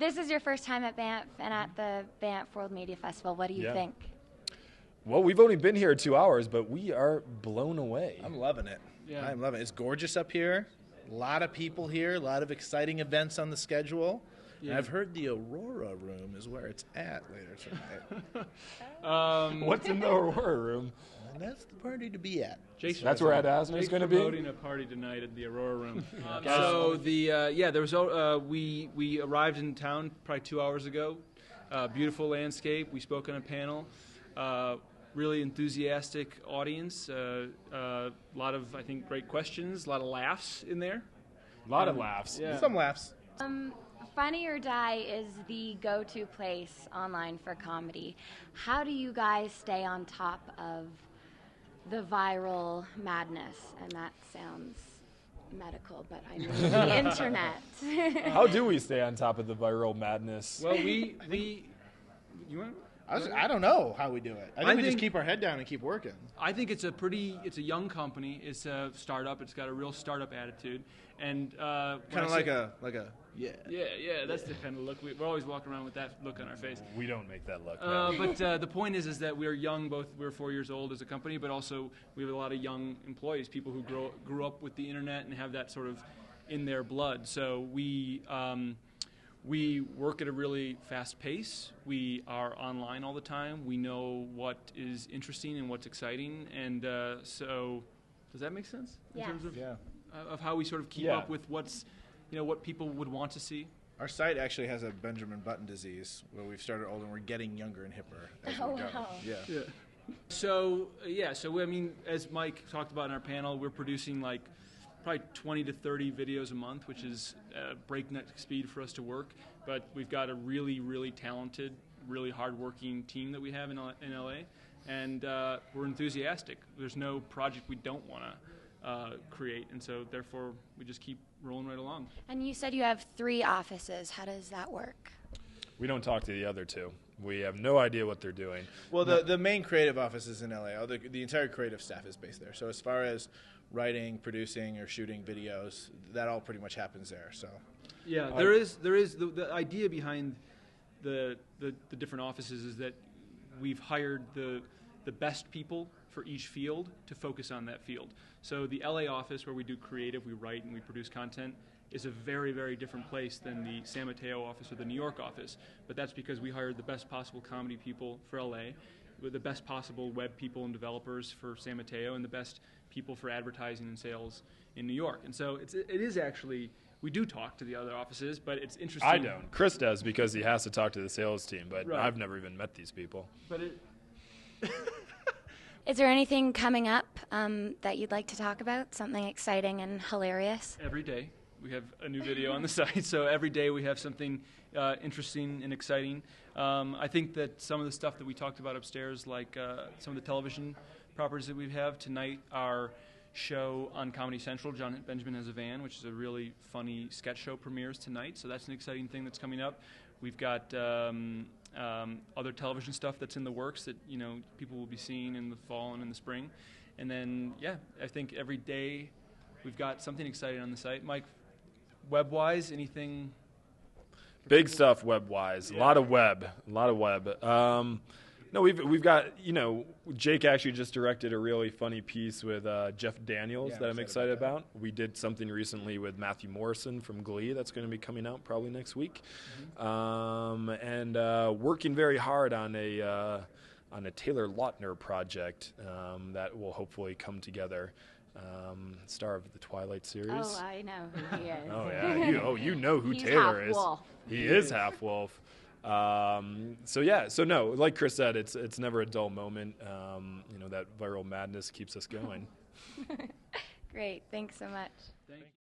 This is your first time at BANFF and at the BANFF World Media Festival. What do you think? Well, we've only been here 2 hours, but we are blown away. I'm loving it. Yeah. I'm loving it. It's gorgeous up here. A lot of people here. A lot of exciting events on the schedule. Yeah. And I've heard the Aurora Room is where it's at later tonight. What's in the Aurora Room? And that's the party to be at. Jason, That's where Ed Asner's going to be? promoting a party tonight at the Aurora Room. So there was we arrived in town probably 2 hours ago. Beautiful landscape. We spoke on a panel. Really enthusiastic audience. A lot of, I think, great questions. A lot of laughs in there. A lot of laughs. Yeah. Some laughs. Funny or Die is the go-to place online for comedy. How do you guys stay on top of the viral madness? And that sounds medical, but I mean the internet. How do we stay on top of the viral madness? Well, you want? I don't know how we do it. I think we just keep our head down and keep working. I think it's a young company. It's a startup. It's got a real startup attitude, and Kind of like a yeah. Yeah, that's the kind of look. We're always walking around with that look on our face. We don't make that look. No. But the point is that we're young. We're 4 years old as a company, but also we have a lot of young employees, people who grew up with the internet and have that sort of in their blood. So we work at a really fast pace. We are online all the time. We know what is interesting and what's exciting, and so does that make sense in terms of how we sort of keep up with what's what people would want to see? Our site actually has a Benjamin Button disease where we've started old and we're getting younger and hipper as we go. Wow. Yeah. So I mean, as Mike talked about in our panel, we're producing like probably 20 to 30 videos a month, which is breakneck speed for us to work. But we've got a really, really talented, really hardworking team that we have in LA, and we're enthusiastic. There's no project we don't want to create, and so therefore we just keep rolling right along. And you said you have 3 offices. How does that work? We don't talk to the other 2. We have no idea what they're doing. Well, the main creative office is in LA. The entire creative staff is based there. So as far as writing, producing, or shooting videos, that all pretty much happens there. So yeah, there is the idea behind the different offices is that we've hired the best people for each field to focus on that field. So the LA office, where we do creative, we write and we produce content, is a very, very different place than the San Mateo office or the New York office. But that's because we hired the best possible comedy people for LA, with the best possible web people and developers for San Mateo, and the best people for advertising and sales in New York. And so it is actually, we do talk to the other offices, but it's interesting. I don't. Chris does because he has to talk to the sales team, but right. I've never even met these people. But Is there anything coming up that you'd like to talk about? Something exciting and hilarious? Every day we have a new video on the site, so every day we have something interesting and exciting. I think that some of the stuff that we talked about upstairs, like some of the television properties that we have tonight, our show on Comedy Central, John Benjamin Has a Van, which is a really funny sketch show, premieres tonight, so that's an exciting thing that's coming up. We've got other television stuff that's in the works that people will be seeing in the fall and in the spring. And then, I think every day we've got something exciting on the site. Mike, web-wise, anything? Big stuff web-wise. Yeah. A lot of web. No, we've got, Jake actually just directed a really funny piece with Jeff Daniels that I'm excited about. We did something recently with Matthew Morrison from Glee that's going to be coming out probably next week. Mm-hmm. And working very hard on a Taylor Lautner project that will hopefully come together. Star of the Twilight series. Oh, I know who he is. Oh, yeah. You know who He's Taylor half is. wolf. He is half wolf. So no, like Chris said, it's never a dull moment. That viral madness keeps us going. Great. Thanks so much. Thank you.